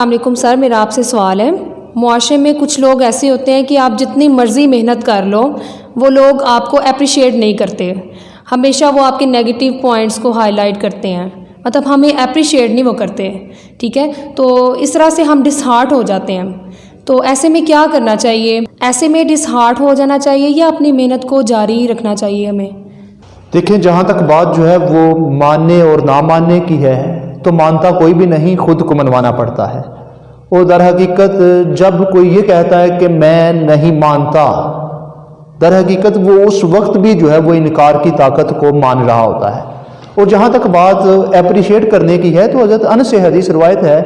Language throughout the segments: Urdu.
السلام علیکم سر، میرا آپ سے سوال ہے۔ معاشرے میں کچھ لوگ ایسے ہوتے ہیں کہ آپ جتنی مرضی محنت کر لو وہ لوگ آپ کو اپریشیٹ نہیں کرتے، ہمیشہ وہ آپ کے نیگیٹو پوائنٹس کو ہائی لائٹ کرتے ہیں، مطلب ہمیں اپریشیٹ نہیں وہ کرتے، ٹھیک ہے؟ تو اس طرح سے ہم ڈس ہارٹ ہو جاتے ہیں۔ تو ایسے میں کیا کرنا چاہیے؟ ایسے میں ڈس ہارٹ ہو جانا چاہیے یا اپنی محنت کو جاری رکھنا چاہیے ہمیں؟ دیکھیں، جہاں تک بات جو ہے وہ ماننے اور نہ ماننے کی ہے تو مانتا کوئی بھی نہیں، خود کو منوانا پڑتا ہے۔ اور در حقیقت جب کوئی یہ کہتا ہے کہ میں نہیں مانتا، در حقیقت وہ اس وقت بھی جو ہے وہ انکار کی طاقت کو مان رہا ہوتا ہے۔ اور جہاں تک بات اپریشیٹ کرنے کی ہے تو حضرت انس سے حدیث روایت ہے،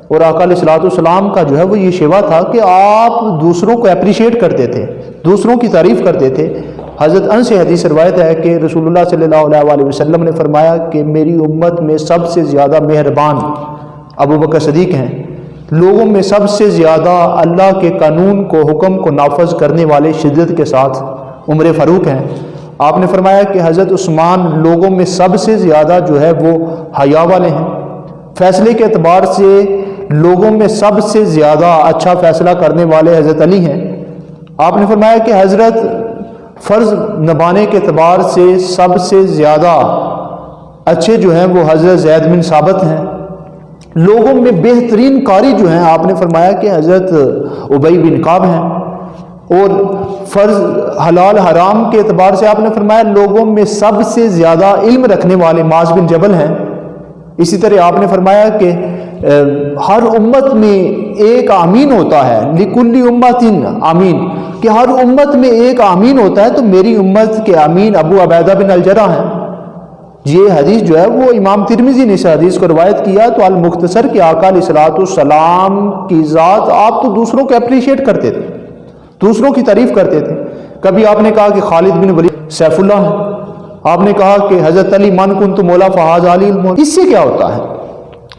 اور آقا علیہ الصلوۃ والسلام کا جو ہے وہ یہ شیوا تھا کہ آپ دوسروں کو اپریشیٹ کرتے تھے، دوسروں کی تعریف کرتے تھے۔ حضرت انس سے حدیث روایت ہے کہ رسول اللہ صلی اللہ علیہ وسلم نے فرمایا کہ میری امت میں سب سے زیادہ مہربان ابو بکر صدیق ہیں، لوگوں میں سب سے زیادہ اللہ کے قانون کو، حکم کو نافذ کرنے والے شدت کے ساتھ عمر فاروق ہیں۔ آپ نے فرمایا کہ حضرت عثمان لوگوں میں سب سے زیادہ جو ہے وہ حیا والے ہیں، فیصلے کے اعتبار سے لوگوں میں سب سے زیادہ اچھا فیصلہ کرنے والے حضرت علی ہیں۔ آپ نے فرمایا کہ حضرت فرض نبھانے کے اعتبار سے سب سے زیادہ اچھے جو ہیں وہ حضرت زید بن ثابت ہیں، لوگوں میں بہترین قاری جو ہیں آپ نے فرمایا کہ حضرت ابی بن کعب ہیں، اور فرض حلال حرام کے اعتبار سے آپ نے فرمایا لوگوں میں سب سے زیادہ علم رکھنے والے معاذ بن جبل ہیں۔ اسی طرح آپ نے فرمایا کہ ہر امت میں ایک آمین ہوتا ہے، لکل امت آمین، کہ ہر امت میں ایک آمین ہوتا ہے، تو میری امت کے آمین ابو عبیدہ بن الجرح ہیں۔ یہ حدیث جو ہے وہ امام ترمذی نے اس حدیث کو روایت کیا۔ تو المختصر کہ آقا علیہ الصلوۃ والسلام کی ذات آپ تو دوسروں کو اپریشیٹ کرتے تھے، دوسروں کی تعریف کرتے تھے۔ کبھی آپ نے کہا کہ خالد بن ولید سیف اللہ ہے، آپ نے کہا کہ حضرت علی من کنت مولا فہذا علی المولا۔ اس سے کیا ہوتا ہے؟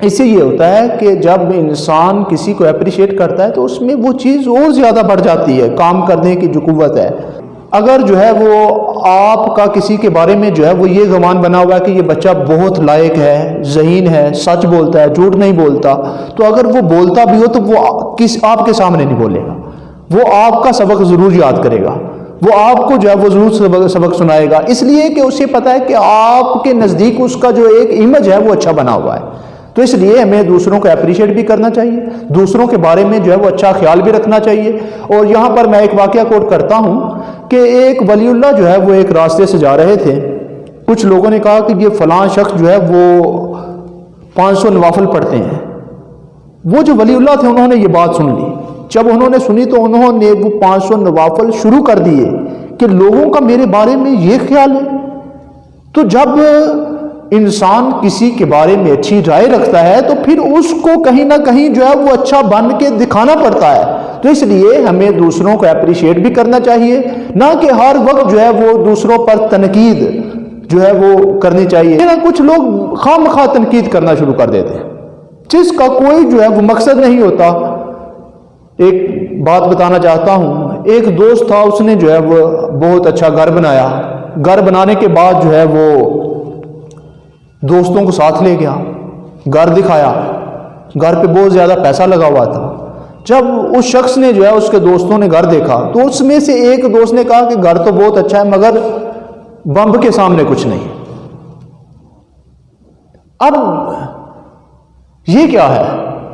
اس سے یہ ہوتا ہے کہ جب انسان کسی کو اپریشیٹ کرتا ہے تو اس میں وہ چیز اور زیادہ بڑھ جاتی ہے، کام کرنے کی جو قوت ہے۔ اگر جو ہے وہ آپ کا کسی کے بارے میں جو ہے وہ یہ گمان بنا ہوا ہے کہ یہ بچہ بہت لائق ہے، ذہین ہے، سچ بولتا ہے، جھوٹ نہیں بولتا، تو اگر وہ بولتا بھی ہو تو وہ آپ کے سامنے نہیں بولے گا، وہ آپ کا سبق ضرور یاد کرے گا، وہ آپ کو جو ہے وہ ضرور سبق سنائے گا، اس لیے کہ اسے پتہ ہے کہ آپ کے نزدیک اس کا جو ایک امیج ہے وہ اچھا بنا ہوا ہے۔ تو اس لیے ہمیں دوسروں کو اپریشیٹ بھی کرنا چاہیے، دوسروں کے بارے میں جو ہے وہ اچھا خیال بھی رکھنا چاہیے۔ اور یہاں پر میں ایک واقعہ کوٹ کرتا ہوں کہ ایک ولی اللہ جو ہے وہ ایک راستے سے جا رہے تھے، کچھ لوگوں نے کہا کہ یہ فلاں شخص جو ہے وہ 500 نوافل پڑھتے ہیں۔ وہ جو ولی اللہ تھے انہوں نے یہ بات سن لی، جب انہوں نے سنی تو انہوں نے وہ 500 نوافل شروع کر دیے کہ لوگوں کا میرے بارے میں یہ خیال ہے۔ تو جب انسان کسی کے بارے میں اچھی رائے رکھتا ہے تو پھر اس کو کہیں نہ کہیں جو ہے وہ اچھا بن کے دکھانا پڑتا ہے۔ تو اس لیے ہمیں دوسروں کو اپریشیٹ بھی کرنا چاہیے، نہ کہ ہر وقت جو ہے وہ دوسروں پر تنقید جو ہے وہ کرنی چاہیے۔ کچھ لوگ خواہ مخواہ تنقید کرنا شروع کر دیتے ہیں جس کا کوئی جو ہے وہ مقصد نہیں ہوتا۔ ایک بات بتانا چاہتا ہوں، ایک دوست تھا، اس نے جو ہے وہ بہت اچھا گھر بنایا، گھر بنانے کے بعد جو ہے وہ دوستوں کو ساتھ لے گیا، گھر دکھایا، گھر پہ بہت زیادہ پیسہ لگا ہوا تھا۔ جب اس شخص نے جو ہے اس کے دوستوں نے گھر دیکھا تو اس میں سے ایک دوست نے کہا کہ گھر تو بہت اچھا ہے مگر بمب کے سامنے کچھ نہیں۔ اب یہ کیا ہے؟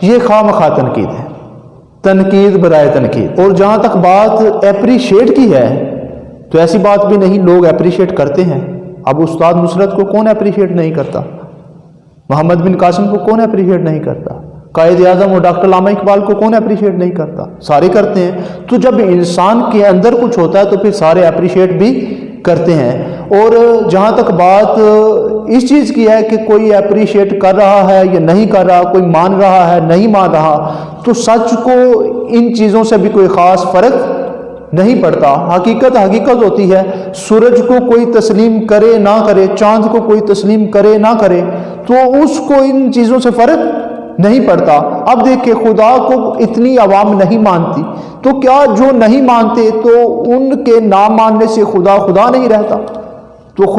یہ خواہ مخواہ تنقید ہے، تنقید برائے تنقید۔ اور جہاں تک بات اپریشیٹ کی ہے تو ایسی بات بھی نہیں، لوگ اپریشیٹ کرتے ہیں۔ اب استاد نصرت کو کون اپریشیٹ نہیں کرتا؟ محمد بن قاسم کو کون اپریشیٹ نہیں کرتا؟ قائد اعظم اور ڈاکٹر علامہ اقبال کو کون اپریشیٹ نہیں کرتا؟ سارے کرتے ہیں۔ تو جب انسان کے اندر کچھ ہوتا ہے تو پھر سارے اپریشیٹ بھی کرتے ہیں۔ اور جہاں تک بات اس چیز کی ہے کہ کوئی اپریشیٹ کر رہا ہے یا نہیں کر رہا، کوئی مان رہا ہے نہیں مان رہا، تو سچ کو ان چیزوں سے بھی کوئی خاص فرق نہیں پڑتا۔ حقیقت حقیقت ہوتی ہے، سورج کو کوئی تسلیم کرے نہ کرے، چاند کو کوئی تسلیم کرے نہ کرے، تو اس کو ان چیزوں سے فرق نہیں پڑتا۔ اب دیکھیں، خدا کو اتنی عوام نہیں مانتی، تو کیا جو نہیں مانتے تو ان کے نہ ماننے سے خدا خدا نہیں رہتا؟ تو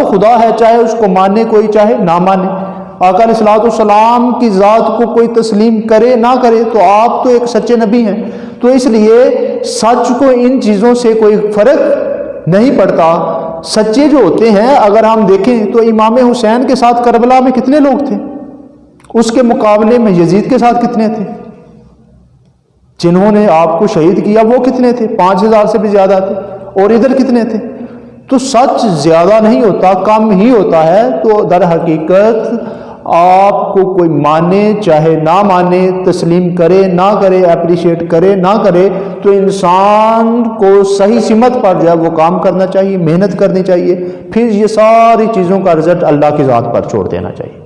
خدا ہے، چاہے اس کو مانے کوئی چاہے نہ مانے۔ آقا علیہ الصلوۃ والسلام کی ذات کو کوئی تسلیم کرے نہ کرے تو آپ تو ایک سچے نبی ہیں، تو اس لیے سچ کو ان چیزوں سے کوئی فرق نہیں پڑتا۔ سچے جو ہوتے ہیں اگر ہم دیکھیں تو امام حسین کے ساتھ کربلا میں کتنے لوگ تھے، اس کے مقابلے میں یزید کے ساتھ کتنے تھے، جنہوں نے آپ کو شہید کیا وہ کتنے تھے، 5000 سے بھی زیادہ تھے، اور ادھر کتنے تھے۔ تو سچ زیادہ نہیں ہوتا، کم ہی ہوتا ہے۔ تو در حقیقت آپ کو کوئی مانے چاہے نہ مانے، تسلیم کرے نہ کرے، اپریشیٹ کرے نہ کرے، تو انسان کو صحیح سمت پر جو ہے وہ کام کرنا چاہیے، محنت کرنی چاہیے، پھر یہ ساری چیزوں کا رزلٹ اللہ کی ذات پر چھوڑ دینا چاہیے۔